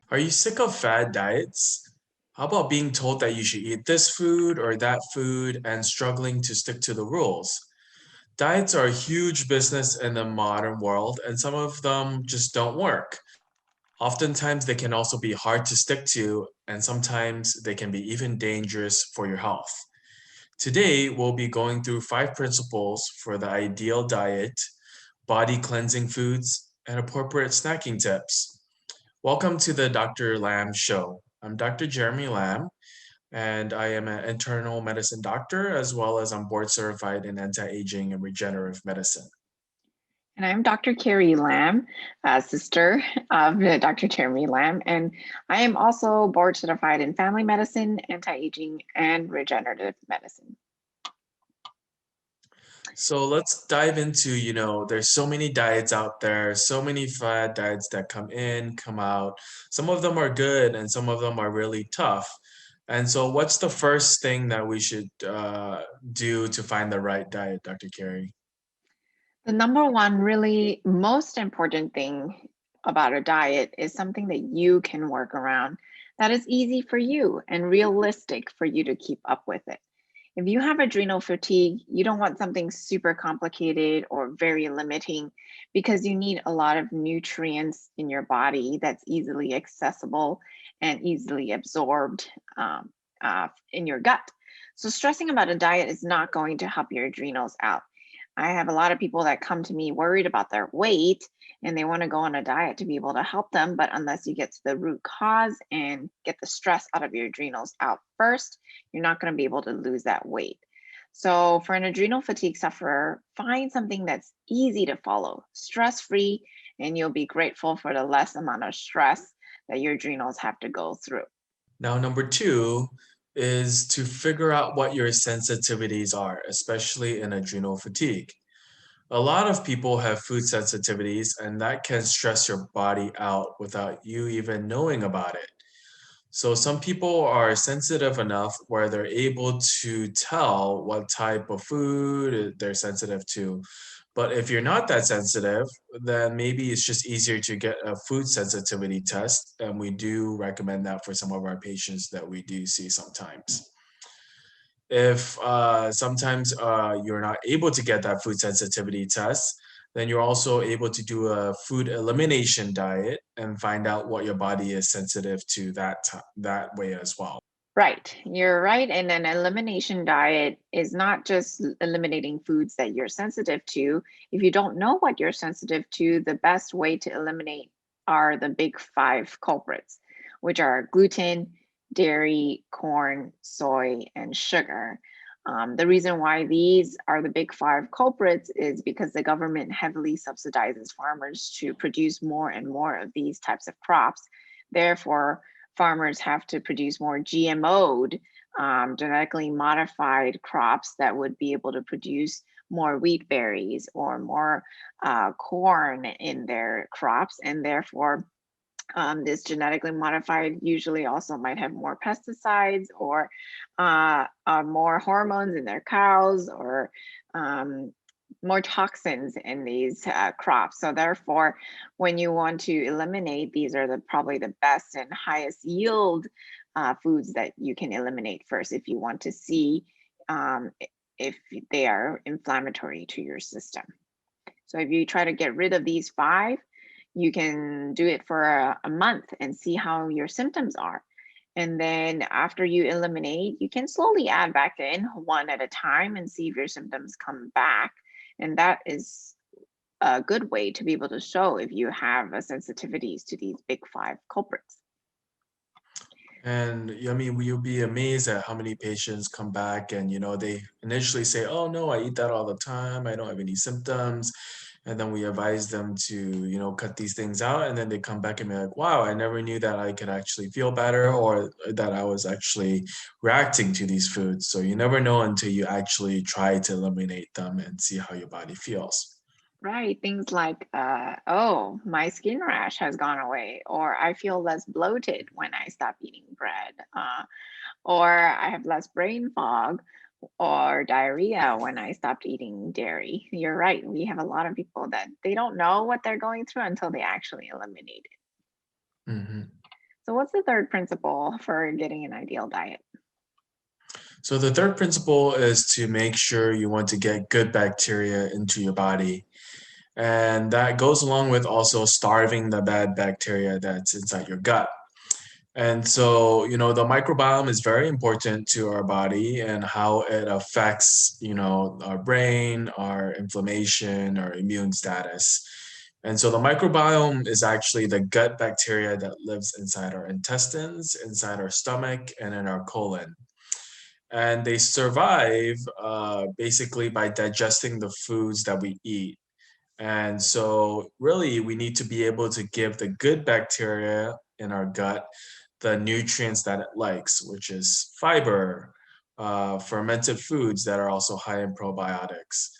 Are you sick of fad diets? How about being told that you should eat this food or that food and struggling to stick to the rules? Diets are a huge business in the modern world, and some of them just don't work. Oftentimes, they can also be hard to stick to, and sometimes they can be even dangerous for your health. Today, we'll be going through 5 principles for the ideal diet, body cleansing foods, and appropriate snacking tips. Welcome to the Dr. Lam Show. I'm Dr. Jeremy Lam, and I am an internal medicine doctor as well as I'm board certified in anti aging and regenerative medicine. And I'm Dr. Carrie Lamb, sister of Dr. Jeremy Lamb, and I am also board certified in family medicine, anti-aging, and regenerative medicine. So let's dive into, there's so many diets out there, so many fad diets that come in, come out. Some of them are good and some of them are really tough. And so, what's the first thing that we should do to find the right diet, Dr. Carey? The number one really most important thing about a diet is something that you can work around that is easy for you and realistic for you to keep up with it. If you have adrenal fatigue, you don't want something super complicated or very limiting because you need a lot of nutrients in your body that's easily accessible and easily absorbed in your gut. So, stressing about a diet is not going to help your adrenals out. I have a lot of people that come to me worried about their weight and they want to go on a diet to be able to help them. But unless you get to the root cause and get the stress out of your adrenals out first, you're not going to be able to lose that weight. So, for an adrenal fatigue sufferer, find something that's easy to follow, stress free, and you'll be grateful for the less amount of stress that your adrenals have to go through. Now, number two is to figure out what your sensitivities are, especially in adrenal fatigue. A lot of people have food sensitivities, and that can stress your body out without you even knowing about it. So, some people are sensitive enough where they're able to tell what type of food they're sensitive to. But if you're not that sensitive, then maybe it's just easier to get a food sensitivity test. And we do recommend that for some of our patients that we do see sometimes. If sometimes you're not able to get that food sensitivity test, then you're also able to do a food elimination diet and find out what your body is sensitive to that way as well. Right, you're right. And an elimination diet is not just eliminating foods that you're sensitive to. If you don't know what you're sensitive to, the best way to eliminate are the big five culprits, which are gluten, dairy, corn, soy, and sugar. The reason why these are the big five culprits is because the government heavily subsidizes farmers to produce more and more of these types of crops. Therefore, farmers have to produce more GMO'd, genetically modified crops that would be able to produce more wheat berries or more corn in their crops. And therefore, this genetically modified usually also might have more pesticides or more hormones in their cows or um, more toxins in these crops. So therefore, when you want to eliminate, these are probably the best and highest yield foods that you can eliminate first if you want to see um, if they are inflammatory to your system. So if you try to get rid of these five, you can do it for a month and see how your symptoms are. And then after you eliminate, you can slowly add back in one at a time and see if your symptoms come back. And that is a good way to be able to show if you have sensitivities to these big five culprits. And I mean, you'll be amazed at how many patients come back and, they initially say, oh, no, I eat that all the time. I don't have any symptoms. And then we advise them to, cut these things out. And then they come back and be like, wow, I never knew that I could actually feel better or that I was actually reacting to these foods. So you never know until you actually try to eliminate them and see how your body feels. Right. Things like, oh, my skin rash has gone away, or I feel less bloated when I stop eating bread, or I have less brain fog or diarrhea when I stopped eating dairy. You're right. We have a lot of people that they don't know what they're going through until they actually eliminate it. Mhm. So what's the third principle for getting an ideal diet? So the third principle is to make sure you want to get good bacteria into your body. And that goes along with also starving the bad bacteria that's inside your gut. And so, the microbiome is very important to our body and how it affects, our brain, our inflammation, our immune status. And so the microbiome is actually the gut bacteria that lives inside our intestines, inside our stomach, and in our colon. And they survive basically by digesting the foods that we eat. And so, really, we need to be able to give the good bacteria in our gut the nutrients that it likes, which is fiber, fermented foods that are also high in probiotics.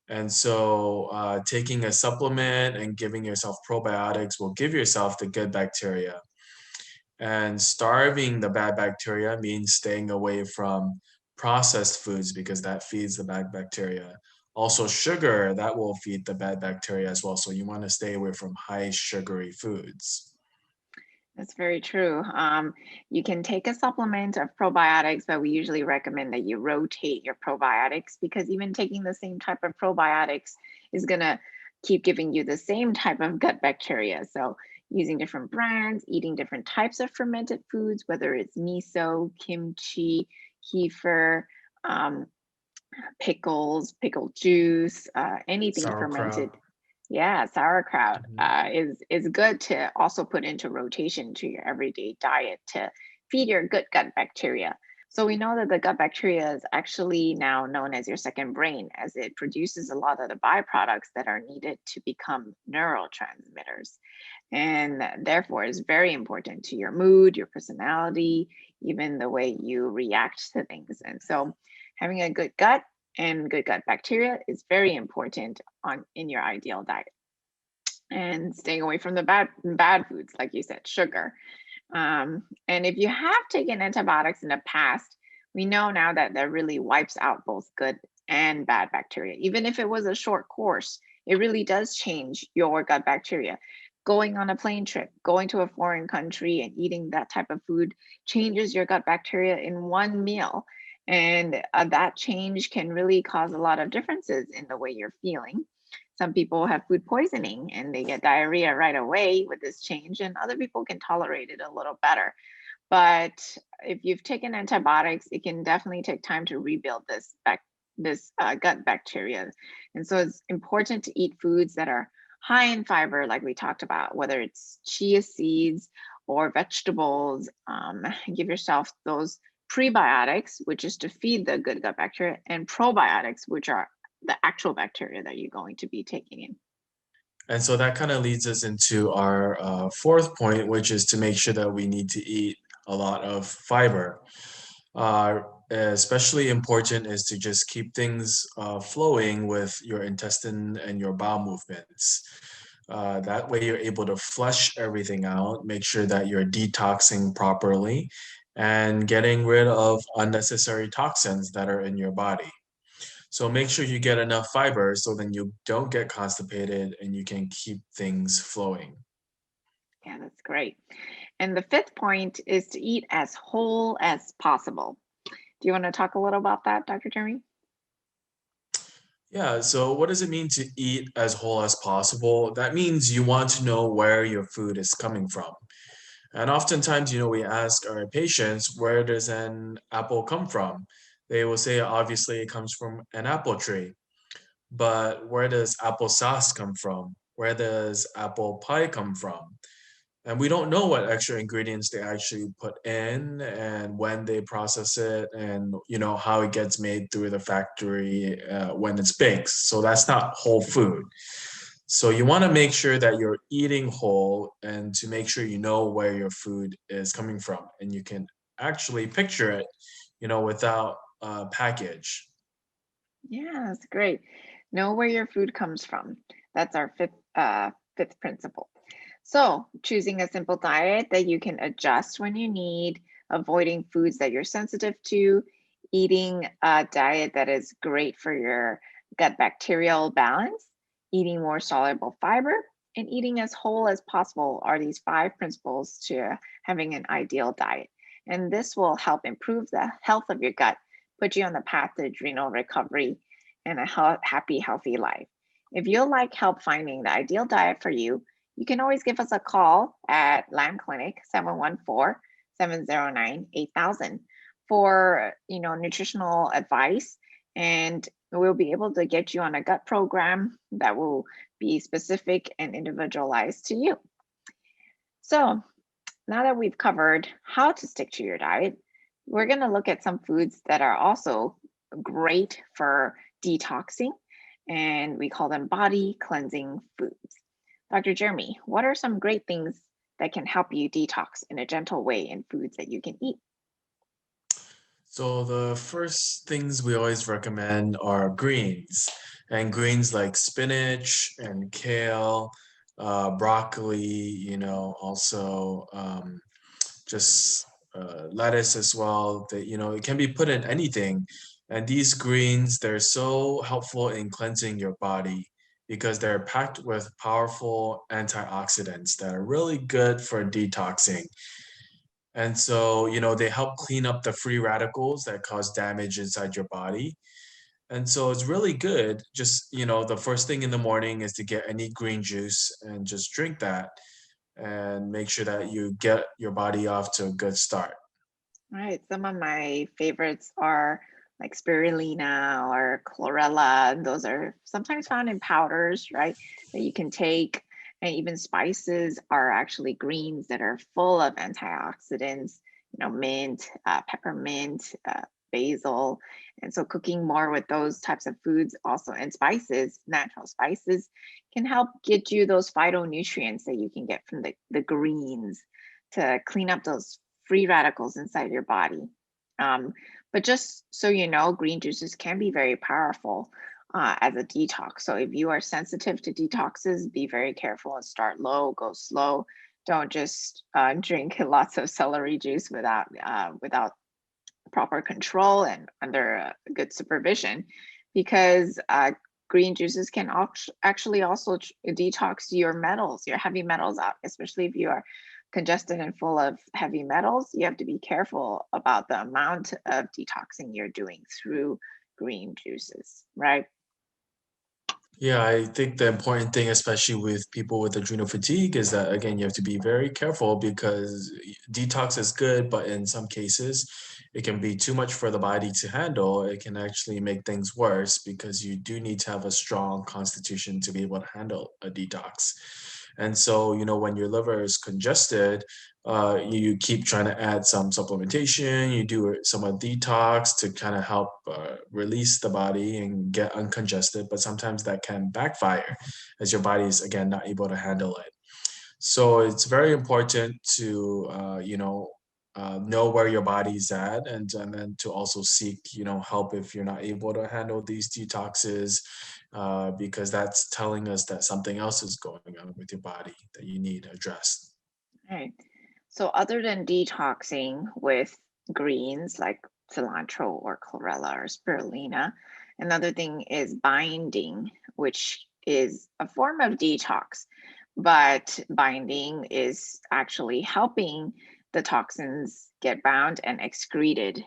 And so, taking a supplement and giving yourself probiotics will give yourself the good bacteria. And starving the bad bacteria means staying away from processed foods because that feeds the bad bacteria. Also, sugar, that will feed the bad bacteria as well. So you want to stay away from high sugary foods. That's very true. You can take a supplement of probiotics, but we usually recommend that you rotate your probiotics because even taking the same type of probiotics is going to keep giving you the same type of gut bacteria. So, using different brands, eating different types of fermented foods, whether it's miso, kimchi, kefir, um, pickles, pickle juice, anything Sauerkraut. fermented. Yeah, sauerkraut Mhm. is good to also put into rotation to your everyday diet to feed your good gut bacteria. So we know that the gut bacteria is actually now known as your second brain, as it produces a lot of the byproducts that are needed to become neurotransmitters, and therefore is very important to your mood, your personality, even the way you react to things. And so, having a good gut and good gut bacteria is very important on in your ideal diet, and staying away from the bad foods like you said, sugar. And if you have taken antibiotics in the past, we know now that that really wipes out both good and bad bacteria. Even if it was a short course, it really does change your gut bacteria. Going on a plane trip, going to a foreign country and eating that type of food changes your gut bacteria in one meal. And that change can really cause a lot of differences in the way you're feeling. Some people have food poisoning and they get diarrhea right away with this change, and other people can tolerate it a little better. But if you've taken antibiotics, it can definitely take time to rebuild this gut bacteria. And so it's important to eat foods that are high in fiber, like we talked about, whether it's chia seeds or vegetables. Give yourself those prebiotics, which is to feed the good gut bacteria, and probiotics, which are the actual bacteria that you're going to be taking in. And so that kind of leads us into our fourth point, which is to make sure that we need to eat a lot of fiber. Especially important is to just keep things flowing with your intestine and your bowel movements. That way, you're able to flush everything out, make sure that you're detoxing properly, and getting rid of unnecessary toxins that are in your body. So make sure you get enough fiber so then you don't get constipated and you can keep things flowing. Yeah, that's great. And the fifth point is to eat as whole as possible. Do you want to talk a little about that, Dr. Jeremy? Yeah, so what does it mean to eat as whole as possible? That means you want to know where your food is coming from. And oftentimes, we ask our patients, where does an apple come from? They will say, obviously, it comes from an apple tree. But where does applesauce come from? Where does apple pie come from? And we don't know what extra ingredients they actually put in and when they process it and how it gets made through the factory when it's baked. So that's not whole food. So you want to make sure that you're eating whole and to make sure you know where your food is coming from and you can actually picture it, without a package. Yeah, that's great. Know where your food comes from. That's our fifth principle. So, choosing a simple diet that you can adjust when you need, avoiding foods that you're sensitive to, eating a diet that is great for your gut bacterial balance, eating more soluble fiber, And eating as whole as possible are these five principles to having an ideal diet. And this will help improve the health of your gut, put you on the path to adrenal recovery and a happy, healthy life. If you'll like help finding the ideal diet for you, you can always give us a call at Lam Clinic 714-709-8000 for nutritional advice, and we'll be able to get you on a gut program that will be specific and individualized to you. So, now that we've covered how to stick to your diet, we're going to look at some foods that are also great for detoxing, and we call them body cleansing foods. Dr. Jeremy, what are some great things that can help you detox in a gentle way in foods that you can eat? So the first things we always recommend are greens, and greens like spinach and kale, broccoli, also just lettuce as well. That it can be put in anything, and these greens they're so helpful in cleansing your body because they're packed with powerful antioxidants that are really good for detoxing. And so, they help clean up the free radicals that cause damage inside your body. And so it's really good. Just, the first thing in the morning is to get any green juice and just drink that and make sure that you get your body off to a good start. Right. Some of my favorites are like spirulina or chlorella. Those are sometimes found in powders, right? That you can take. And even spices are actually greens that are full of antioxidants, mint, peppermint, basil. And so cooking more with those types of foods also, and spices, natural spices, can help get you those phytonutrients that you can get from the greens to clean up those free radicals inside your body. Um, but just so you know, green juices can be very powerful as a detox. So if you are sensitive to detoxes, be very careful and start low, go slow. Don't just drink lots of celery juice without proper control and under good supervision, because green juices can actually also detox your metals, your heavy metals out, especially if you are congested and full of heavy metals. You have to be careful about the amount of detoxing you're doing through green juices, right? Yeah, I think the important thing, especially with people with adrenal fatigue, is that again, you have to be very careful because detox is good, but in some cases, it can be too much for the body to handle. It can actually make things worse because you do need to have a strong constitution to be able to handle a detox. And so, when your liver is congested, you keep trying to add some supplementation, you do some detox to kind of help release the body and get uncongested, but sometimes that can backfire as your body is again not able to handle it. So it's very important to know where your body's at, and then to also seek help if you're not able to handle these detoxes, because that's telling us that something else is going on with your body that you need addressed. Right. So other than detoxing with greens like cilantro or chlorella or spirulina, another thing is binding, which is a form of detox. But binding is actually helping the toxins get bound and excreted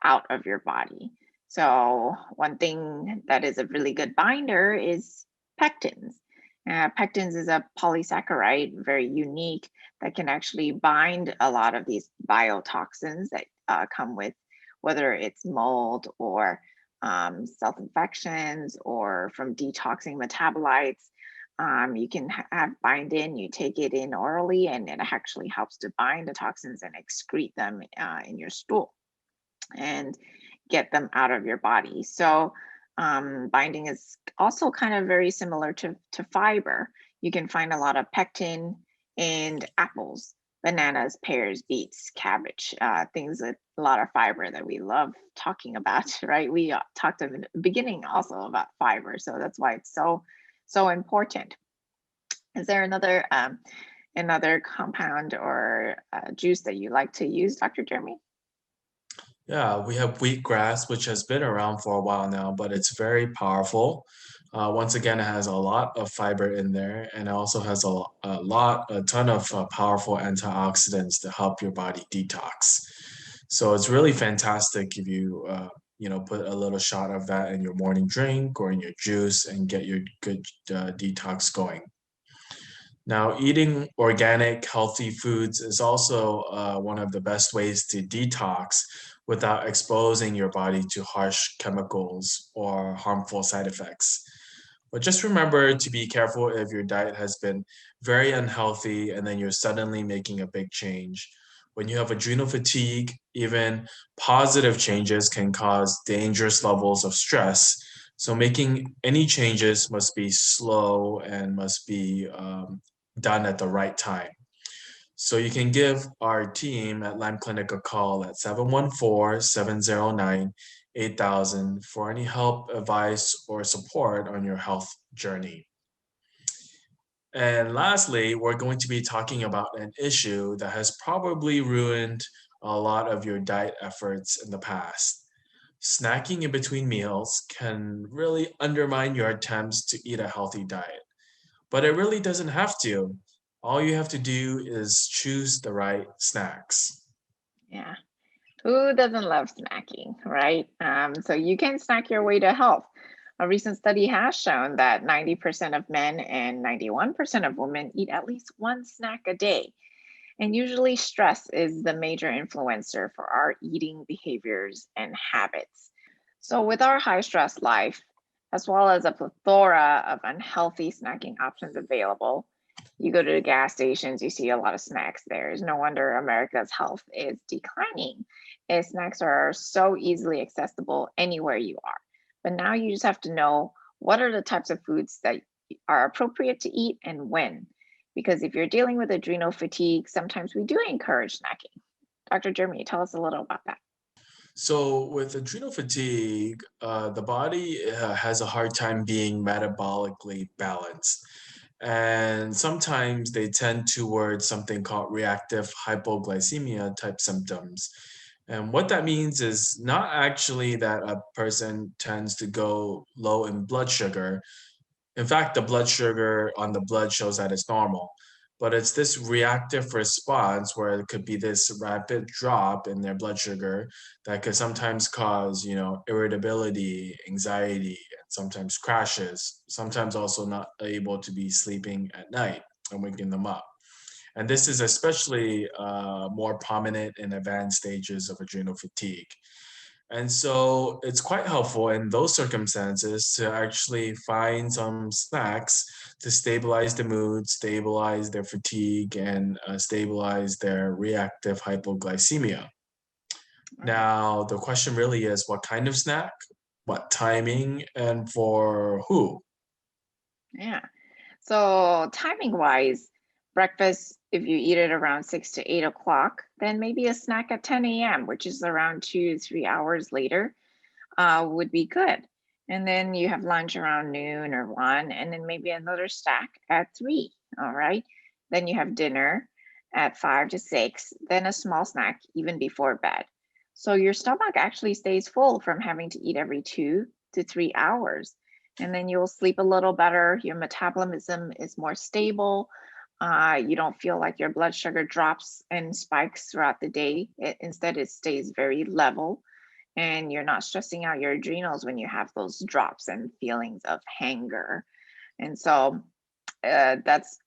out of your body. So one thing that is a really good binder is pectins. Pectins is a polysaccharide, very unique, that can actually bind a lot of these biotoxins that come with whether it's mold or self infections or from detoxing metabolites. You can have bind in, you take it in orally, and it actually helps to bind the toxins and excrete them in your stool and get them out of your body. So, binding is also kind of very similar to fiber. You can find a lot of pectin in apples, bananas, pears, beets, cabbage, things with a lot of fiber that we love talking about, right? We talked in the beginning also about fiber, so that's why it's so important. Is there another compound or juice that you like to use, Dr. Jeremy? Yeah, we have wheatgrass, which has been around for a while now, but it's very powerful. Once again, it has a lot of fiber in there, and it also has a ton of powerful antioxidants to help your body detox. So it's really fantastic if you, put a little shot of that in your morning drink or in your juice and get your good detox going. Now, eating organic, healthy foods is also one of the best ways to detox without exposing your body to harsh chemicals or harmful side effects. But just remember to be careful if your diet has been very unhealthy and then you're suddenly making a big change. When you have adrenal fatigue, even positive changes can cause dangerous levels of stress. So, making any changes must be slow and must be done at the right time. So you can give our team at Lam Clinic a call at 714-709-8000 for any help, advice, or support on your health journey. And lastly, we're going to be talking about an issue that has probably ruined a lot of your diet efforts in the past. Snacking in between meals can really undermine your attempts to eat a healthy diet. But it really doesn't have to. All you have to do is choose the right snacks. Yeah. Who doesn't love snacking, right? So you can snack your way to health. A recent study has shown that 90% of men and 91% of women eat at least one snack a day. And usually, stress is the major influencer for our eating behaviors and habits. So, with our high stress life, as well as a plethora of unhealthy snacking options available, you go to the gas stations, you see a lot of snacks there. It's no wonder America's health is declining, as snacks are so easily accessible anywhere you are. But now you just have to know what are the types of foods that are appropriate to eat and when. Because if you're dealing with adrenal fatigue, sometimes we do encourage snacking. Dr. Jeremy, tell us a little about that. So, with adrenal fatigue, the body has a hard time being metabolically balanced. And sometimes they tend towards something called reactive hypoglycemia type symptoms. And what that means is not actually that a person tends to go low in blood sugar. In fact, the blood sugar on the blood shows that it's normal, but it's this reactive response where it could be this rapid drop in their blood sugar that could sometimes cause, irritability, anxiety, and sometimes crashes, sometimes also not able to be sleeping at night and waking them up. And this is especially more prominent in advanced stages of adrenal fatigue. And so it's quite helpful in those circumstances to actually find some snacks to stabilize the mood, stabilize their fatigue, and stabilize their reactive hypoglycemia. Right. Now, the question really is what kind of snack, what timing, and for who? Yeah. So, timing wise, breakfast, if you eat it around 6 to 8 o'clock, then maybe a snack at 10 a.m., which is around 2 to 3 hours later, would be good. And then you have lunch around noon or 1, and then maybe another snack at 3. All right. Then you have dinner at 5 to 6, then a small snack even before bed. So your stomach actually stays full from having to eat every 2 to 3 hours. And then you'll sleep a little better. Your metabolism is more stable. You don't feel like your blood sugar drops and spikes throughout the day. Instead, it stays very level, and you're not stressing out your adrenals when you have those drops and feelings of hunger. And so that's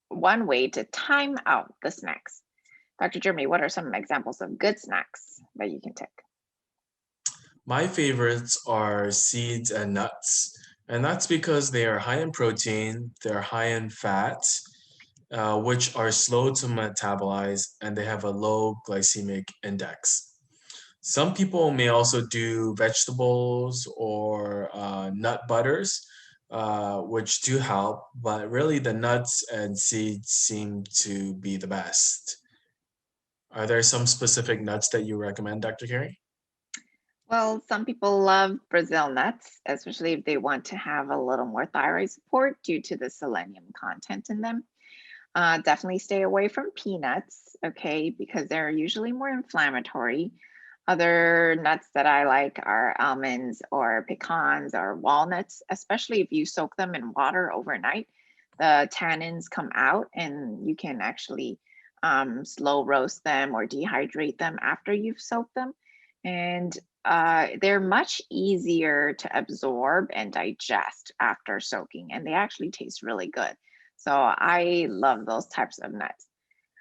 one way to time out the snacks. Dr. Jeremy, what are some examples of good snacks that you can take? My favorites are seeds and nuts. And that's because they are high in protein, they're high in fat, which are slow to metabolize, and they have a low glycemic index. Some people may also do vegetables or nut butters, which do help, but really the nuts and seeds seem to be the best. Are there some specific nuts that you recommend, Dr. Carey? Well, some people love Brazil nuts, especially if they want to have a little more thyroid support due to the selenium content in them. Definitely stay away from peanuts, okay, because they're usually more inflammatory. Other nuts that I like are almonds or pecans or walnuts, especially if you soak them in water overnight. The tannins come out and you can actually slow roast them or dehydrate them after you've soaked them. And they're much easier to absorb and digest after soaking, and they actually taste really good. So I love those types of nuts.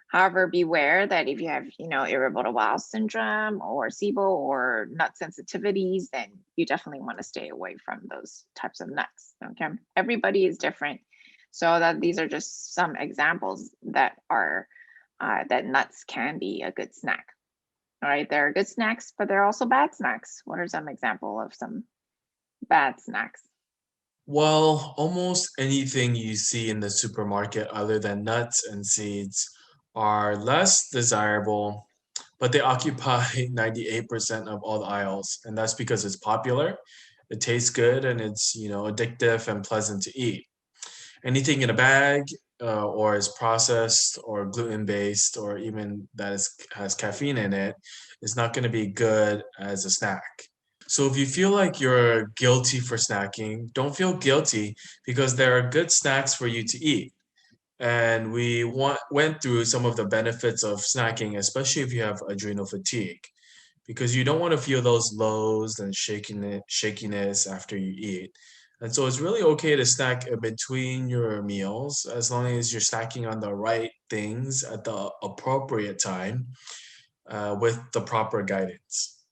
However, beware that if you have, irritable bowel syndrome or SIBO or nut sensitivities, then you definitely want to stay away from those types of nuts. Okay. Everybody is different. So that these are just some examples that are that nuts can be a good snack. All right. There are good snacks, but there are also bad snacks. What are some example of some bad snacks? Well, almost anything you see in the supermarket other than nuts and seeds are less desirable, but they occupy 98% of all the aisles. And that's because it's popular, it tastes good, and it's, addictive and pleasant to eat. Anything in a bag or is processed or gluten based or even has caffeine in it is not going to be good as a snack. So if you feel like you're guilty for snacking, don't feel guilty because there are good snacks for you to eat. And went through some of the benefits of snacking, especially if you have adrenal fatigue, because you don't want to feel those lows and shakiness after you eat. And so it's really okay to snack in between your meals as long as you're snacking on the right things at the appropriate time with the proper guidance.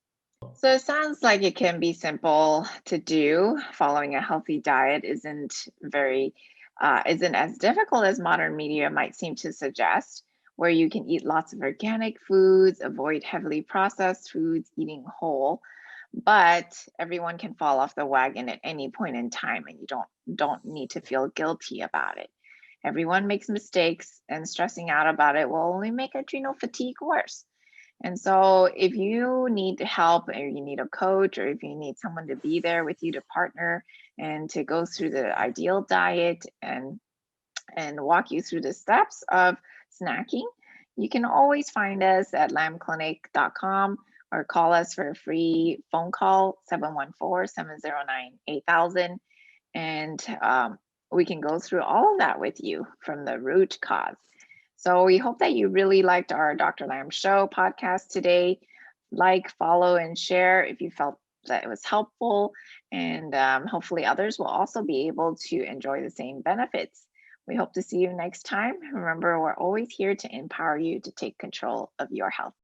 So it sounds like it can be simple to do. Following a healthy diet isn't as difficult as modern media might seem to suggest, where you can eat lots of organic foods, avoid heavily processed foods, eating whole. But everyone can fall off the wagon at any point in time, and you don't need to feel guilty about it. Everyone makes mistakes, and stressing out about it will only make adrenal fatigue worse. And so, if you need help or you need a coach, or if you need someone to be there with you to partner and to go through the ideal diet and walk you through the steps of snacking, you can always find us at lamclinic.com or call us for a free phone call 714-709-8000, and we can go through all of that with you from the root cause. So we hope that you really liked our Dr. Lamb Show podcast today. Like, follow, and share if you felt that it was helpful. And hopefully, others will also be able to enjoy the same benefits. We hope to see you next time. Remember, we're always here to empower you to take control of your health.